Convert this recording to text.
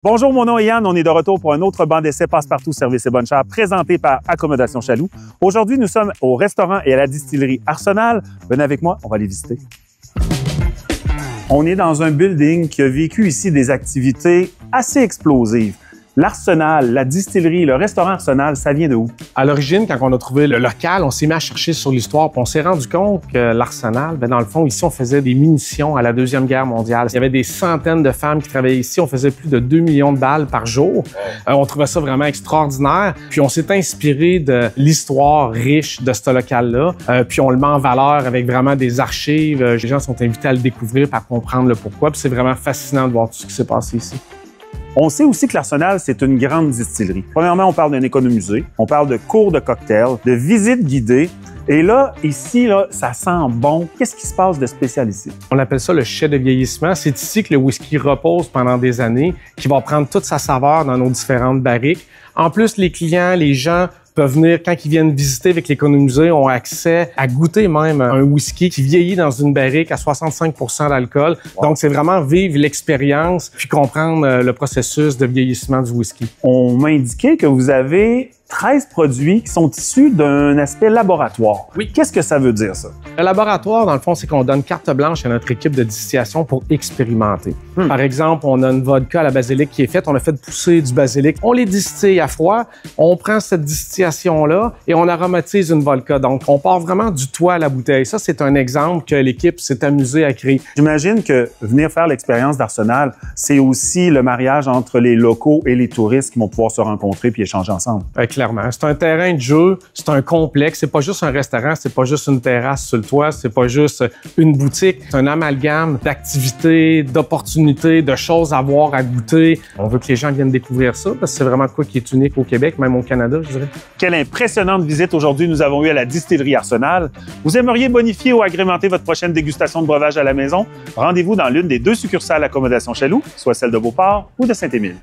Bonjour, mon nom est Yann. On est de retour pour un autre banc d'essai Passe-Partout Service et Bonne Chère présenté par Accommodation Chaloux. Aujourd'hui, nous sommes au restaurant et à la distillerie Arsenal. Venez avec moi, on va les visiter. On est dans un building qui a vécu ici des activités assez explosives. L'Arsenal, la distillerie, le restaurant Arsenal, ça vient de où? À l'origine, quand on a trouvé le local, on s'est mis à chercher sur l'histoire, puis on s'est rendu compte que l'Arsenal, dans le fond, ici, on faisait des munitions à la Deuxième Guerre mondiale. Il y avait des centaines de femmes qui travaillaient ici. On faisait plus de 2 millions de balles par jour. On trouvait ça vraiment extraordinaire. Puis on s'est inspiré de l'histoire riche de ce local-là. Puis on le met en valeur avec vraiment des archives. Les gens sont invités à le découvrir pour comprendre le pourquoi. Puis c'est vraiment fascinant de voir tout ce qui s'est passé ici. On sait aussi que l'Arsenal, c'est une grande distillerie. Premièrement, on parle d'un économusée, on parle de cours de cocktails, de visites guidées. Et là, ici, ça sent bon. Qu'est-ce qui se passe de spécial ici? On appelle ça le chai de vieillissement. C'est ici que le whisky repose pendant des années, qui va prendre toute sa saveur dans nos différentes barriques. En plus, les clients, les gens peuvent venir, quand ils viennent visiter avec l'économusée, ont accès à goûter même un whisky qui vieillit dans une barrique à 65 % d'alcool. Wow. Donc, c'est vraiment vivre l'expérience puis comprendre le processus de vieillissement du whisky. On m'a indiqué que vous avez 13 produits qui sont issus d'un aspect laboratoire. Oui. Qu'est-ce que ça veut dire, ça? Le laboratoire, dans le fond, c'est qu'on donne carte blanche à notre équipe de distillation pour expérimenter. Par exemple, on a une vodka à la basilic qui est faite. On a fait pousser du basilic. On les distille à froid. On prend cette distillation-là et on aromatise une vodka. Donc, on part vraiment du toit à la bouteille. Ça, c'est un exemple que l'équipe s'est amusée à créer. J'imagine que venir faire l'expérience d'Arsenal, c'est aussi le mariage entre les locaux et les touristes qui vont pouvoir se rencontrer puis échanger ensemble. Clairement. C'est un terrain de jeu, c'est un complexe. C'est pas juste un restaurant, c'est pas juste une terrasse sur le toit, c'est pas juste une boutique. C'est un amalgame d'activités, d'opportunités, de choses à voir, à goûter. On veut que les gens viennent découvrir ça parce que c'est vraiment quoi qui est unique au Québec, même au Canada, je dirais. Quelle impressionnante visite aujourd'hui nous avons eue à la distillerie Arsenal. Vous aimeriez bonifier ou agrémenter votre prochaine dégustation de breuvage à la maison? Rendez-vous dans l'une des 2 succursales Accommodation Chaloux, soit celle de Beauport ou de Saint-Émile.